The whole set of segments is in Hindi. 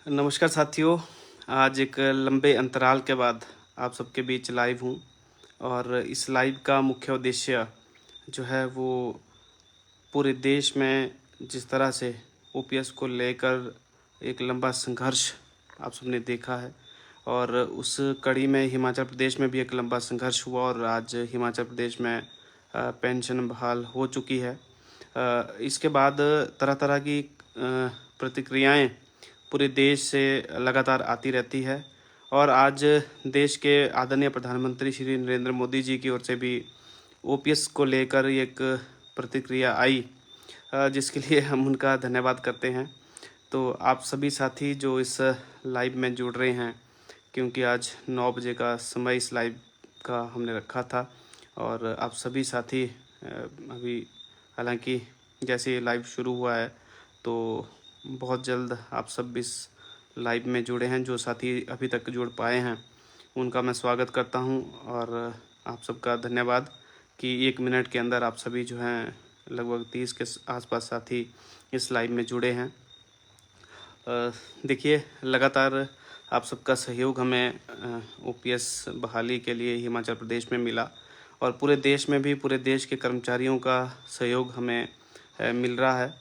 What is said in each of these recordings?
नमस्कार साथियों। आज एक लंबे अंतराल के बाद आप सबके बीच लाइव हूँ और इस लाइव का मुख्य उद्देश्य जो है वो पूरे देश में जिस तरह से ओपीएस को लेकर एक लंबा संघर्ष आप सबने देखा है और उस कड़ी में हिमाचल प्रदेश में भी एक लंबा संघर्ष हुआ और आज हिमाचल प्रदेश में पेंशन बहाल हो चुकी है। इसके बाद तरह तरह की प्रतिक्रियाएं पूरे देश से लगातार आती रहती है और आज देश के आदरणीय प्रधानमंत्री श्री नरेंद्र मोदी जी की ओर से भी ओपीएस को लेकर एक प्रतिक्रिया आई, जिसके लिए हम उनका धन्यवाद करते हैं। तो आप सभी साथी जो इस लाइव में जुड़ रहे हैं, क्योंकि आज 9 बजे का समय इस लाइव का हमने रखा था और आप सभी साथी अभी हालांकि जैसे ये लाइव शुरू हुआ है तो बहुत जल्द आप सब इस लाइव में जुड़े हैं। जो साथी अभी तक जुड़ पाए हैं उनका मैं स्वागत करता हूं और आप सबका धन्यवाद कि 1 मिनट के अंदर आप सभी जो हैं लगभग 30 के आसपास साथी इस लाइव में जुड़े हैं। देखिए, लगातार आप सबका सहयोग हमें ओपीएस बहाली के लिए हिमाचल प्रदेश में मिला और पूरे देश में भी पूरे देश के कर्मचारियों का सहयोग हमें मिल रहा है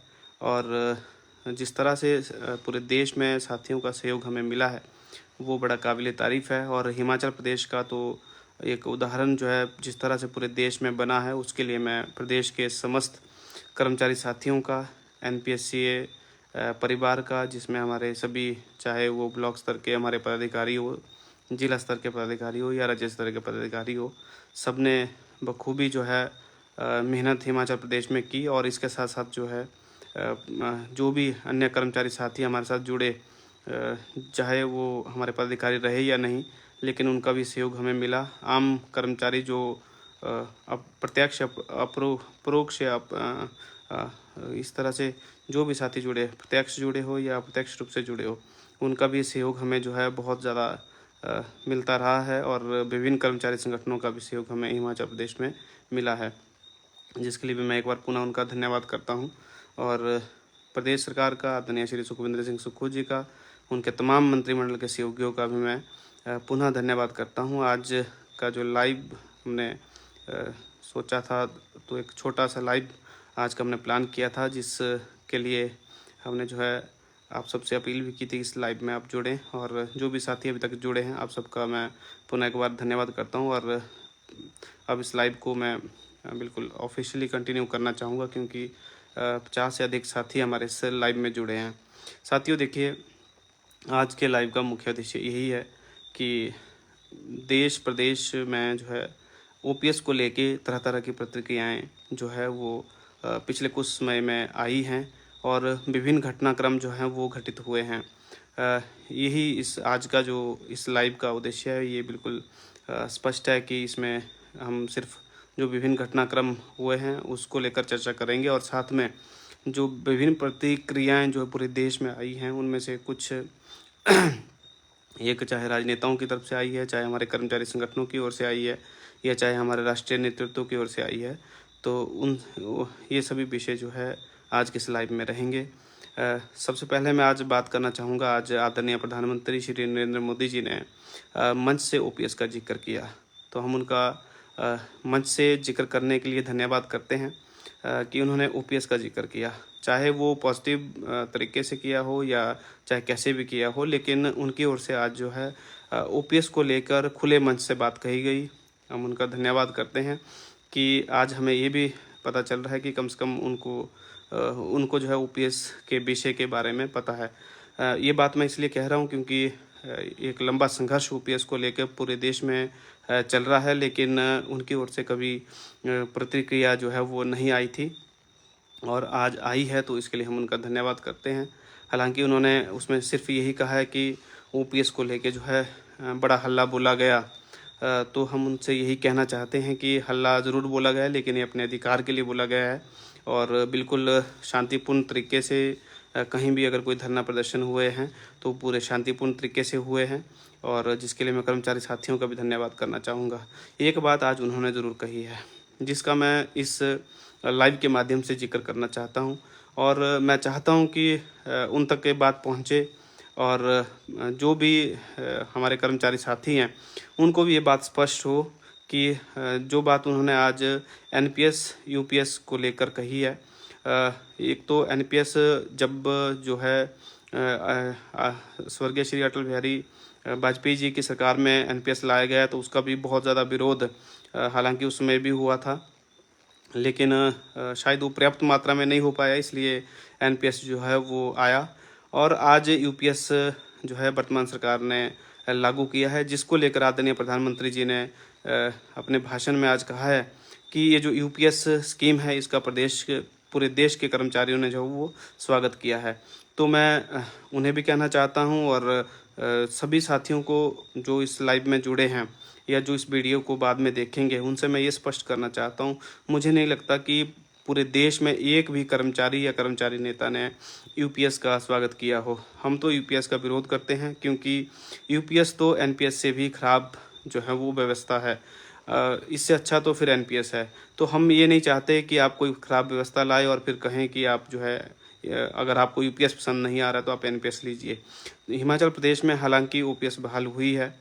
और जिस तरह से पूरे देश में साथियों का सहयोग हमें मिला है वो बड़ा काबिल तारीफ़ है। और हिमाचल प्रदेश का तो एक उदाहरण जो है जिस तरह से पूरे देश में बना है, उसके लिए मैं प्रदेश के समस्त कर्मचारी साथियों का, एनपीएससीए परिवार का, जिसमें हमारे सभी, चाहे वो ब्लॉक स्तर के हमारे पदाधिकारी हो, जिला स्तर के पदाधिकारी हो या राज्य स्तर के पदाधिकारी हो, सब ने बखूबी जो है मेहनत हिमाचल प्रदेश में की। और इसके साथ साथ जो है जो भी अन्य कर्मचारी साथी हमारे साथ जुड़े, चाहे वो हमारे पदाधिकारी रहे या नहीं, लेकिन उनका भी सहयोग हमें मिला। आम कर्मचारी जो अप्रत्यक्ष परोक्ष या इस तरह से जो भी साथी जुड़े, प्रत्यक्ष जुड़े हो या अप्रत्यक्ष रूप से जुड़े हो, उनका भी सहयोग हमें जो है बहुत ज़्यादा मिलता रहा है और विभिन्न कर्मचारी संगठनों का भी सहयोग हमें हिमाचल प्रदेश में मिला है, जिसके लिए भी मैं एक बार पुनः उनका धन्यवाद करता हूं। और प्रदेश सरकार का, आदरणीय श्री सुखविंदर सिंह सुक्खू जी का, उनके तमाम मंत्रिमंडल के सहयोगियों का भी मैं पुनः धन्यवाद करता हूं। आज का जो लाइव हमने सोचा था, तो एक छोटा सा लाइव आज का हमने प्लान किया था, जिसके लिए हमने जो है आप सबसे अपील भी की थी इस लाइव में आप जुड़ें। और जो भी साथी अभी तक जुड़े हैं, आप सबका मैं पुनः एक बार धन्यवाद करता हूं। और अब इस लाइव को मैं बिल्कुल ऑफिशियली कंटिन्यू करना चाहूँगा, क्योंकि 50 से अधिक साथी हमारे इस लाइव में जुड़े हैं। साथियों, देखिए, आज के लाइव का मुख्य उद्देश्य यही है कि देश प्रदेश में जो है ओपीएस को लेके तरह तरह की प्रतिक्रियाएं जो है वो पिछले कुछ समय में आई हैं और विभिन्न घटनाक्रम जो हैं वो घटित हुए हैं। यही इस आज का जो इस लाइव का उद्देश्य है, ये बिल्कुल स्पष्ट है कि इसमें हम सिर्फ जो विभिन्न घटनाक्रम हुए हैं उसको लेकर चर्चा करेंगे और साथ में जो विभिन्न प्रतिक्रियाएं जो पूरे देश में आई हैं उनमें से कुछ एक चाहे राजनेताओं की तरफ से आई है, चाहे हमारे कर्मचारी संगठनों की ओर से आई है, या चाहे हमारे राष्ट्रीय नेतृत्व की ओर से आई है, तो ये सभी विषय जो है आज के इस लाइव में रहेंगे। सबसे पहले मैं आज बात करना चाहूँगा, आज आदरणीय प्रधानमंत्री श्री नरेंद्र मोदी जी ने मंच से ओपीएस का जिक्र किया, तो हम उनका मंच से जिक्र करने के लिए धन्यवाद करते हैं कि उन्होंने ओपीएस का जिक्र किया। चाहे वो पॉजिटिव तरीके से किया हो या चाहे कैसे भी किया हो, लेकिन उनकी ओर से आज जो है ओपीएस को लेकर खुले मंच से बात कही गई। हम उनका धन्यवाद करते हैं कि आज हमें ये भी पता चल रहा है कि कम से कम उनको जो है ओपीएस के विषय के बारे में पता है। ये बात मैं इसलिए कह रहा हूँ क्योंकि एक लंबा संघर्ष ओपीएस को लेकर पूरे देश में चल रहा है, लेकिन उनकी ओर से कभी प्रतिक्रिया जो है वो नहीं आई थी और आज आई है, तो इसके लिए हम उनका धन्यवाद करते हैं। हालांकि उन्होंने उसमें सिर्फ यही कहा है कि ओपीएस को लेके जो है बड़ा हल्ला बोला गया, तो हम उनसे यही कहना चाहते हैं कि हल्ला ज़रूर बोला गया है, लेकिन ये अपने अधिकार के लिए बोला गया है और बिल्कुल शांतिपूर्ण तरीके से कहीं भी अगर कोई धरना प्रदर्शन हुए हैं तो पूरे शांतिपूर्ण तरीके से हुए हैं, और जिसके लिए मैं कर्मचारी साथियों का भी धन्यवाद करना चाहूँगा। एक बात आज उन्होंने ज़रूर कही है जिसका मैं इस लाइव के माध्यम से जिक्र करना चाहता हूँ और मैं चाहता हूँ कि उन तक ये बात पहुँचे और जो भी हमारे कर्मचारी साथी हैं उनको भी ये बात स्पष्ट हो कि जो बात उन्होंने आज एनपीएस यूपीएस को लेकर कही है, एक तो एनपीएस जब जो है स्वर्गीय श्री अटल बिहारी वाजपेयी जी की सरकार में एनपीएस लाया गया तो उसका भी बहुत ज़्यादा विरोध हालांकि उसमें भी हुआ था, लेकिन शायद वो पर्याप्त मात्रा में नहीं हो पाया, इसलिए एनपीएस जो है वो आया और आज यूपीएस जो है वर्तमान सरकार ने लागू किया है, जिसको लेकर आदरणीय प्रधानमंत्री जी ने अपने भाषण में आज कहा है कि ये जो यूपीएस स्कीम है इसका पूरे देश के कर्मचारियों ने जो वो स्वागत किया है। तो मैं उन्हें भी कहना चाहता हूँ और सभी साथियों को जो इस लाइव में जुड़े हैं या जो इस वीडियो को बाद में देखेंगे उनसे मैं ये स्पष्ट करना चाहता हूँ, मुझे नहीं लगता कि पूरे देश में एक भी कर्मचारी या कर्मचारी नेता ने यूपीएस का स्वागत किया हो। हम तो यूपीएस का विरोध करते हैं क्योंकि यूपीएस तो एनपीएस से भी खराब जो है वो व्यवस्था है, इससे अच्छा तो फिर एनपीएस है। तो हम ये नहीं चाहते कि आप कोई ख़राब व्यवस्था लाए और फिर कहें कि आप जो है अगर आपको यूपीएस पसंद नहीं आ रहा तो आप एनपीएस लीजिए। हिमाचल प्रदेश में हालांकि ओपीएस बहाल हुई है,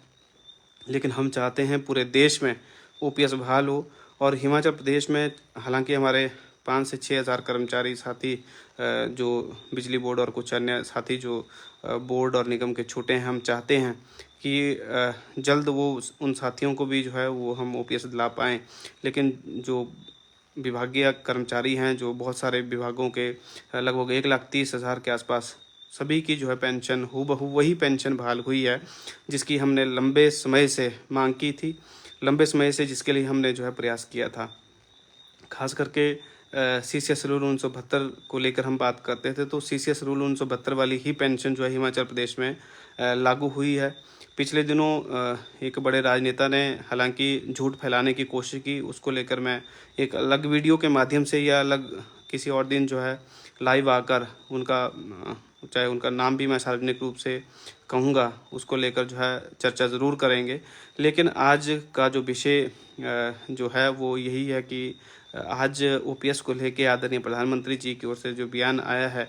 लेकिन हम चाहते हैं पूरे देश में ओपीएस बहाल हो और हिमाचल प्रदेश में हालांकि हमारे 5 से 6 हज़ार कर्मचारी साथी जो बिजली बोर्ड और कुछ अन्य साथी जो बोर्ड और निगम के छूटे हैं, हम चाहते हैं कि जल्द वो उन साथियों को भी जो है वो हम ओपीएस दिला पाएँ। लेकिन जो विभागीय कर्मचारी हैं, जो बहुत सारे विभागों के लगभग 1,30,000 के आसपास, सभी की जो है पेंशन हूबहू वही पेंशन बहाल हुई है जिसकी हमने लंबे समय से मांग की थी, लंबे समय से जिसके लिए हमने जो है प्रयास किया था। खास करके सीसीएस रूल 1972 को लेकर हम बात करते थे, तो सीसीएस रूल 1972 वाली ही पेंशन जो है हिमाचल प्रदेश में लागू हुई है। पिछले दिनों एक बड़े राजनेता ने हालांकि झूठ फैलाने की कोशिश की, उसको लेकर मैं एक अलग वीडियो के माध्यम से या अलग किसी और दिन जो है लाइव आकर उनका चाहे उनका नाम भी मैं सार्वजनिक रूप से कहूँगा, उसको लेकर जो है चर्चा ज़रूर करेंगे। लेकिन आज का जो विषय जो है वो यही है कि आज ओपीएस को लेके आदरणीय प्रधानमंत्री जी की ओर से जो बयान आया है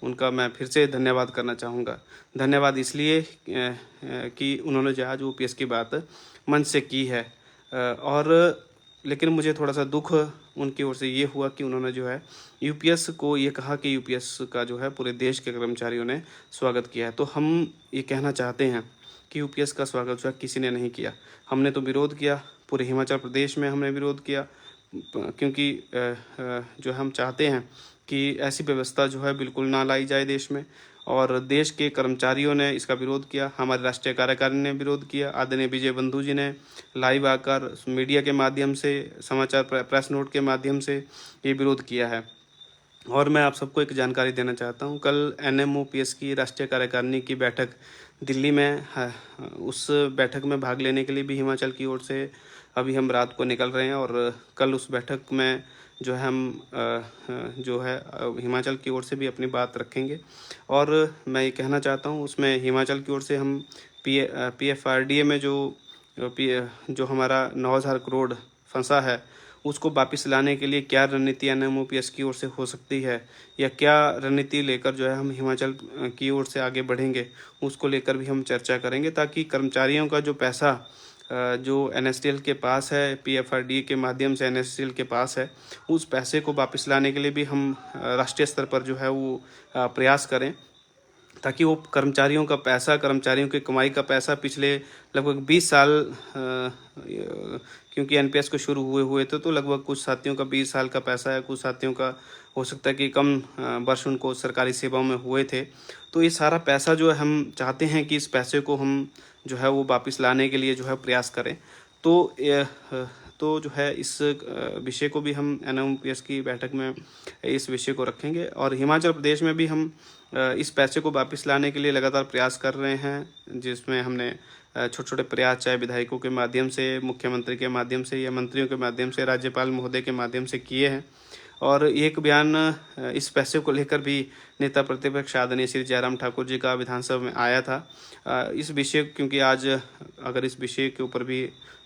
उनका मैं फिर से धन्यवाद करना चाहूँगा। धन्यवाद इसलिए कि उन्होंने जो आज ओपीएस की बात मंच से की है और लेकिन मुझे थोड़ा सा दुख उनकी ओर से ये हुआ कि उन्होंने जो है यूपीएस को ये कहा कि यूपीएस का जो है पूरे देश के कर्मचारियों ने स्वागत किया है। तो हम ये कहना चाहते हैं कि यूपीएस का स्वागत जो है किसी ने नहीं किया, हमने तो विरोध किया, पूरे हिमाचल प्रदेश में हमने विरोध किया क्योंकि जो हम चाहते हैं कि ऐसी व्यवस्था जो है बिल्कुल ना लाई जाए देश में, और देश के कर्मचारियों ने इसका विरोध किया, हमारे राष्ट्रीय कार्यकारिणी ने विरोध किया, आदरणीय विजय बंधु जी ने लाइव आकर मीडिया के माध्यम से, समाचार प्रेस नोट के माध्यम से ये विरोध किया है। और मैं आप सबको एक जानकारी देना चाहता हूँ, कल एनएमओपीएस की राष्ट्रीय कार्यकारिणी की बैठक दिल्ली में है, उस बैठक में भाग लेने के लिए भी हिमाचल की ओर से अभी हम रात को निकल रहे हैं और कल उस बैठक में जो है हम जो है हिमाचल की ओर से भी अपनी बात रखेंगे। और मैं ये कहना चाहता हूँ उसमें हिमाचल की ओर से हम पीएफआरडीए में जो हमारा 9,000 करोड़ फंसा है उसको वापस लाने के लिए क्या रणनीति एनएमओपीएस की ओर से हो सकती है या क्या रणनीति लेकर जो है हम हिमाचल की ओर से आगे बढ़ेंगे, उसको लेकर भी हम चर्चा करेंगे, ताकि कर्मचारियों का जो पैसा जो एनएसटीएल के पास है, पीएफआरडीए के माध्यम से एनएसटीएल के पास है, उस पैसे को वापस लाने के लिए भी हम राष्ट्रीय स्तर पर जो है वो प्रयास करें, ताकि वो कर्मचारियों का पैसा, कर्मचारियों की कमाई का पैसा पिछले लगभग 20 साल क्योंकि एनपीएस को शुरू हुए थे तो लगभग कुछ साथियों का 20 साल का पैसा है, कुछ साथियों का हो सकता है कि कम वर्ष उनको सरकारी सेवाओं में हुए थे। तो ये सारा पैसा जो है हम चाहते हैं कि इस पैसे को हम जो है वो वापस लाने के लिए जो है प्रयास करें। तो जो है इस विषय को भी हम एनएमओपीएस की बैठक में इस विषय को रखेंगे और हिमाचल प्रदेश में भी हम इस पैसे को वापस लाने के लिए लगातार प्रयास कर रहे हैं, जिसमें हमने छोटे छोटे प्रयास चाहे विधायकों के माध्यम से, मुख्यमंत्री के माध्यम से या मंत्रियों के माध्यम से, राज्यपाल महोदय के माध्यम से किए हैं। और एक बयान इस पैसे को लेकर भी नेता प्रतिपक्ष आदरणीय श्री जयराम ठाकुर जी का विधानसभा में आया था। इस विषय क्योंकि आज अगर इस विषय के ऊपर भी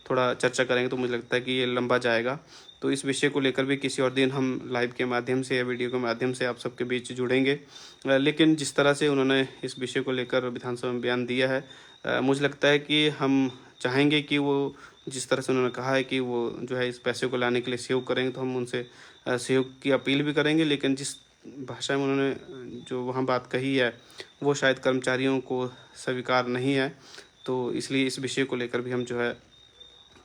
थोड़ा चर्चा करेंगे तो मुझे लगता है कि ये लंबा जाएगा, तो इस विषय को लेकर भी किसी और दिन हम लाइव के माध्यम से या वीडियो के माध्यम से आप सबके बीच जुड़ेंगे। लेकिन जिस तरह से उन्होंने इस विषय को लेकर विधानसभा में बयान दिया है, मुझे लगता है कि हम चाहेंगे कि वो जिस तरह से उन्होंने कहा है कि वो जो है इस पैसे को लाने के लिए सहयोग करेंगे, तो हम उनसे सहयोग की अपील भी करेंगे। लेकिन जिस भाषा में उन्होंने जो वहाँ बात कही है वो शायद कर्मचारियों को स्वीकार नहीं है, तो इसलिए इस विषय को लेकर भी हम जो है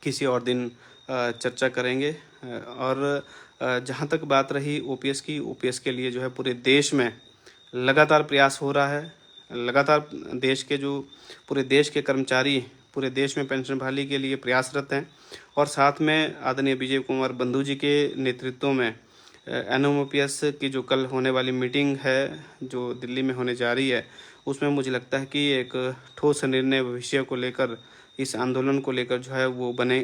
किसी और दिन चर्चा करेंगे। और जहाँ तक बात रही ओपीएस की, ओपीएस के लिए जो है पूरे देश में लगातार प्रयास हो रहा है। लगातार देश के जो पूरे देश के कर्मचारी पूरे देश में पेंशन बहाली के लिए प्रयासरत हैं। और साथ में आदरणीय विजय कुमार बंधु जी के नेतृत्व में एनएमओपीएस की जो कल होने वाली मीटिंग है जो दिल्ली में होने जा रही है, उसमें मुझे लगता है कि एक ठोस निर्णय भविष्य को लेकर, इस आंदोलन को लेकर जो है वो बने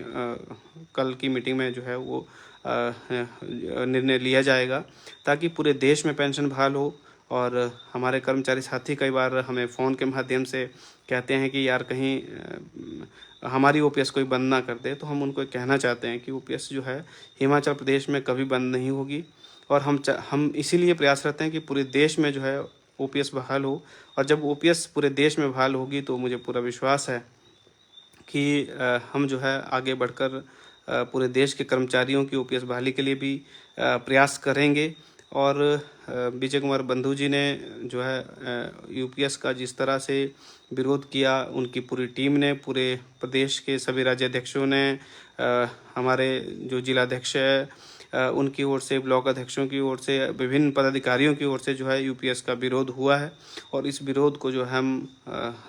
कल की मीटिंग में जो है वो निर्णय लिया जाएगा, ताकि पूरे देश में पेंशन बहाल हो। और हमारे कर्मचारी साथी कई बार हमें फ़ोन के माध्यम से कहते हैं कि यार कहीं हमारी ओपीएस कोई बंद ना कर दे, तो हम उनको कहना चाहते हैं कि ओपीएस जो है हिमाचल प्रदेश में कभी बंद नहीं होगी। और हम इसीलिए प्रयासरत हैं कि पूरे देश में जो है ओपीएस बहाल हो। और जब ओपीएस पूरे देश में बहाल होगी तो मुझे पूरा विश्वास है कि हम जो है आगे बढ़कर पूरे देश के कर्मचारियों की ओपीएस बहाली के लिए भी प्रयास करेंगे। और विजय कुमार बंधु जी ने जो है यूपीएस का जिस तरह से विरोध किया, उनकी पूरी टीम ने, पूरे प्रदेश के सभी राज्याध्यक्षों ने, हमारे जो जिलाध्यक्ष है उनकी ओर से, ब्लॉक अध्यक्षों की ओर से, विभिन्न पदाधिकारियों की ओर से जो है यूपीएस का विरोध हुआ है। और इस विरोध को जो है हम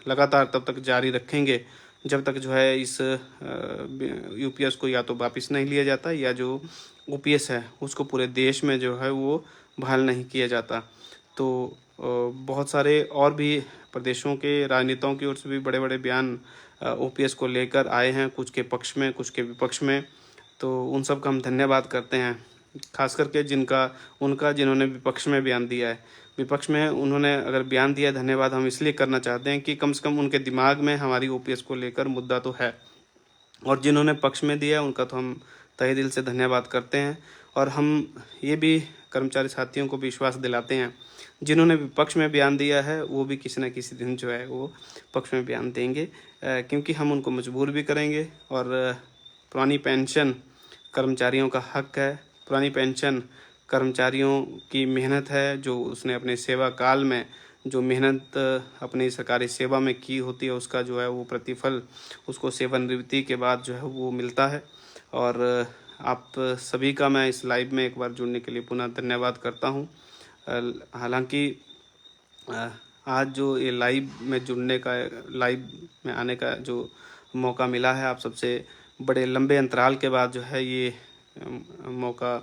लगातार तब तक जारी रखेंगे जब तक जो है इस यूपीएस को या तो वापस नहीं लिया जाता, या जो ओपीएस है उसको पूरे देश में जो है वो बहाल नहीं किया जाता। तो बहुत सारे और भी प्रदेशों के राजनेताओं की ओर से भी बड़े बड़े बयान ओपीएस को लेकर आए हैं, कुछ के पक्ष में कुछ के विपक्ष में। तो उन सब का हम धन्यवाद करते हैं, खास करके जिन्होंने विपक्ष में बयान दिया है। विपक्ष में उन्होंने अगर बयान दिया, धन्यवाद हम इसलिए करना चाहते हैं कि कम से कम उनके दिमाग में हमारी ओपीएस को लेकर मुद्दा तो है। और जिन्होंने पक्ष में दिया उनका तो हम तहे दिल से धन्यवाद करते हैं। और हम ये भी कर्मचारी साथियों को विश्वास दिलाते हैं, जिन्होंने विपक्ष में बयान दिया है वो भी किसी न किसी दिन जो है वो पक्ष में बयान देंगे, क्योंकि हम उनको मजबूर भी करेंगे। और पुरानी पेंशन कर्मचारियों का हक है, पुरानी पेंशन कर्मचारियों की मेहनत है, जो उसने अपने सेवा काल में जो मेहनत अपनी सरकारी सेवा में की होती है उसका जो है वो प्रतिफल उसको सेवानिवृत्ति के बाद जो है वो मिलता है। और आप सभी का मैं इस लाइव में एक बार जुड़ने के लिए पुनः धन्यवाद करता हूँ। हालांकि आज जो ये लाइव में आने का जो मौका मिला है, आप सबसे बड़े लंबे अंतराल के बाद जो है ये मौका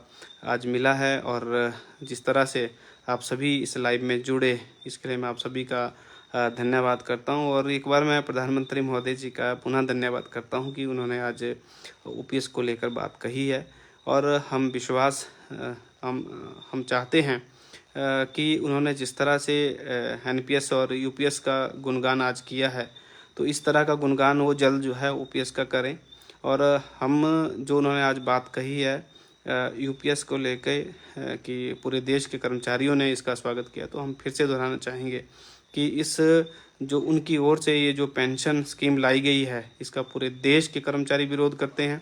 आज मिला है। और जिस तरह से आप सभी इस लाइव में जुड़े, इसके लिए मैं आप सभी का धन्यवाद करता हूं। और एक बार मैं प्रधानमंत्री महोदय जी का पुनः धन्यवाद करता हूं कि उन्होंने आज ओपीएस को लेकर बात कही है। और हम चाहते हैं कि उन्होंने जिस तरह से एनपीएस और यूपीएस का गुणगान आज किया है, तो इस तरह का गुणगान वो जल्द जो है ओपीएस का करें। और हम जो उन्होंने आज बात कही है यूपीएस को लेकर कि पूरे देश के कर्मचारियों ने इसका स्वागत किया, तो हम फिर से दोहराना चाहेंगे कि इस जो उनकी ओर से ये जो पेंशन स्कीम लाई गई है, इसका पूरे देश के कर्मचारी विरोध करते हैं।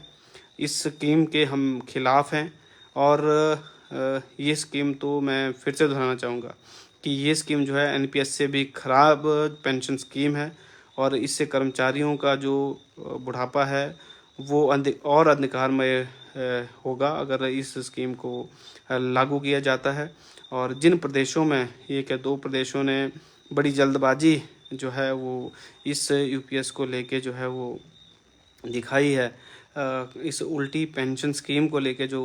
इस स्कीम के हम खिलाफ हैं। और ये स्कीम तो मैं फिर से दोहराना चाहूँगा कि ये स्कीम जो है एनपीएस से भी ख़राब पेंशन स्कीम है। और इससे कर्मचारियों का जो बुढ़ापा है वो और अंधकारमय होगा अगर इस स्कीम को लागू किया जाता है। और जिन प्रदेशों में, एक या दो प्रदेशों ने बड़ी जल्दबाजी जो है वो इस यूपीएस को लेके जो है वो दिखाई है, इस उल्टी पेंशन स्कीम को लेके जो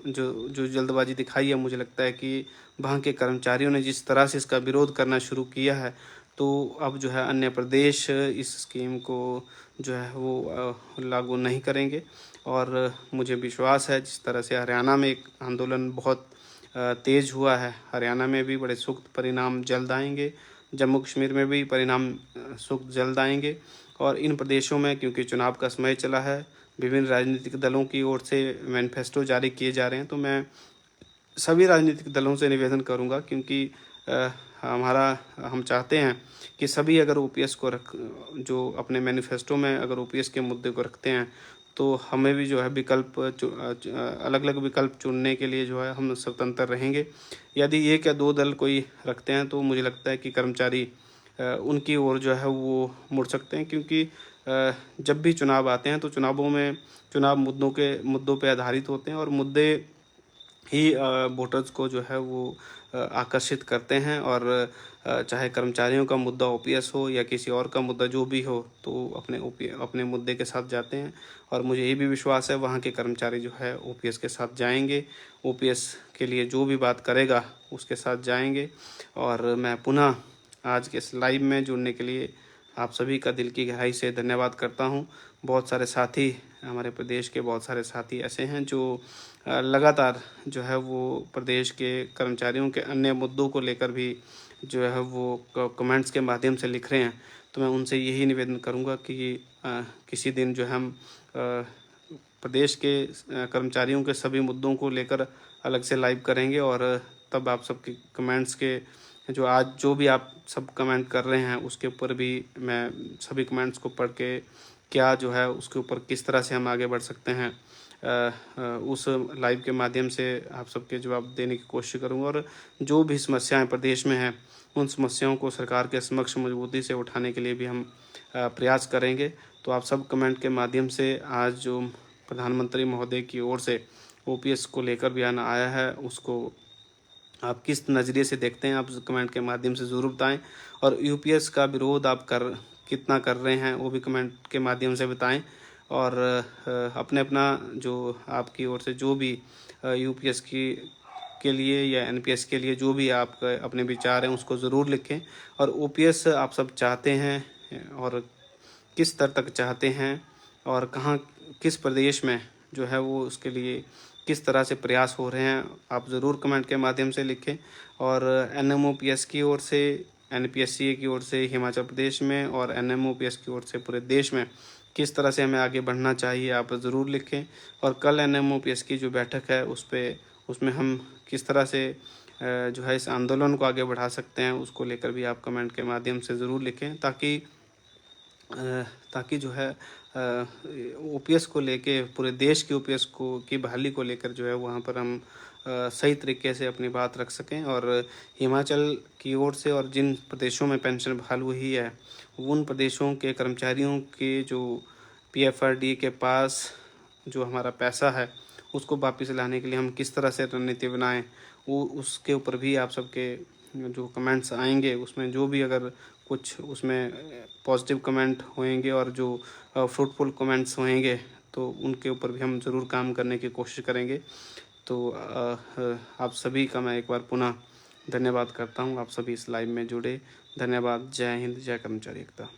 जल्दबाजी दिखाई है, मुझे लगता है कि वहाँ के कर्मचारियों ने जिस तरह से इसका विरोध करना शुरू किया है, तो अब जो है अन्य प्रदेश इस स्कीम को जो है वो लागू नहीं करेंगे। और मुझे विश्वास है जिस तरह से हरियाणा में एक आंदोलन बहुत तेज़ हुआ है, हरियाणा में भी बड़े सख्त परिणाम जल्द आएंगे। जम्मू कश्मीर में भी परिणाम सुख जल्द आएंगे। और इन प्रदेशों में क्योंकि चुनाव का समय चला है, विभिन्न राजनीतिक दलों की ओर से मैनिफेस्टो जारी किए जा रहे हैं, तो मैं सभी राजनीतिक दलों से निवेदन करूंगा, क्योंकि हम चाहते हैं कि सभी अगर ओपीएस को जो अपने मैनिफेस्टो में अगर ओपीएस के मुद्दे को रखते हैं, तो हमें भी जो है अलग अलग विकल्प चुनने के लिए जो है हम स्वतंत्र रहेंगे। यदि एक या दो दल कोई रखते हैं तो मुझे लगता है कि कर्मचारी उनकी ओर जो है वो मुड़ सकते हैं, क्योंकि जब भी चुनाव आते हैं तो चुनावों में चुनाव मुद्दों पे आधारित होते हैं, और मुद्दे ही वोटर्स को जो है वो आकर्षित करते हैं। और चाहे कर्मचारियों का मुद्दा ओपीएस हो या किसी और का मुद्दा जो भी हो, तो अपने मुद्दे के साथ जाते हैं। और मुझे ये भी विश्वास है वहाँ के कर्मचारी जो है ओपीएस के साथ जाएंगे, ओपीएस के लिए जो भी बात करेगा उसके साथ जाएंगे। और मैं पुनः आज के इस लाइव में जुड़ने के लिए आप सभी का दिल की गहराई से धन्यवाद करता हूँ। बहुत सारे साथी, हमारे प्रदेश के बहुत सारे साथी ऐसे हैं जो लगातार जो है वो प्रदेश के कर्मचारियों के अन्य मुद्दों को लेकर भी जो है वो कमेंट्स के माध्यम से लिख रहे हैं। तो मैं उनसे यही निवेदन करूंगा कि किसी दिन जो हम प्रदेश के कर्मचारियों के सभी मुद्दों को लेकर अलग से लाइव करेंगे, और तब आप सबके कमेंट्स के जो भी आप सब कमेंट कर रहे हैं उसके ऊपर भी मैं सभी कमेंट्स को पढ़ के क्या जो है उसके ऊपर किस तरह से हम आगे बढ़ सकते हैं, उस लाइव के माध्यम से आप सबके जवाब देने की कोशिश करूँगा। और जो भी समस्याएं प्रदेश में हैं उन समस्याओं को सरकार के समक्ष मजबूती से उठाने के लिए भी हम प्रयास करेंगे। तो आप सब कमेंट के माध्यम से आज जो प्रधानमंत्री महोदय की ओर से ओपीएस को लेकर बयान आया है उसको आप किस नज़रिए से देखते हैं, आप कमेंट के माध्यम से ज़रूर बताएं। और यूपीएस का विरोध आप कितना कर रहे हैं वो भी कमेंट के माध्यम से बताएं। और अपने अपना जो आपकी ओर से जो भी यूपीएस के लिए या एनपीएस के लिए जो भी आप अपने विचार हैं उसको ज़रूर लिखें। और ओपीएस आप सब चाहते हैं और किस स्तर तक चाहते हैं, और कहाँ किस प्रदेश में जो है वो उसके लिए किस तरह से प्रयास हो रहे हैं, आप ज़रूर कमेंट के माध्यम से लिखें। और एनएमओपीएस की ओर से, एनपीएससी की ओर से हिमाचल प्रदेश में और एनएमओपीएस की ओर से पूरे देश में किस तरह से हमें आगे बढ़ना चाहिए आप ज़रूर लिखें। और कल एनएमओपीएस की जो बैठक है उसमें हम किस तरह से जो है इस आंदोलन को आगे बढ़ा सकते हैं उसको लेकर भी आप कमेंट के माध्यम से ज़रूर लिखें, ताकि जो है ओपीएस को लेके पूरे देश के ओपीएस की बहाली को लेकर जो है वहाँ पर हम सही तरीके से अपनी बात रख सकें। और हिमाचल की ओर से और जिन प्रदेशों में पेंशन बहाल हुई है उन प्रदेशों के कर्मचारियों के जो पीएफआरडी के पास जो हमारा पैसा है उसको वापस लाने के लिए हम किस तरह से रणनीति बनाएं, वो उसके ऊपर भी आप सबके जो कमेंट्स आएंगे उसमें जो भी अगर कुछ उसमें पॉजिटिव कमेंट होंगे और जो फ्रूटफुल कमेंट्स होंगे तो उनके ऊपर भी हम ज़रूर काम करने की कोशिश करेंगे। तो आप सभी का मैं एक बार पुनः धन्यवाद करता हूँ, आप सभी इस लाइव में जुड़े। धन्यवाद। जय हिंद, जय कर्मचारी एकता।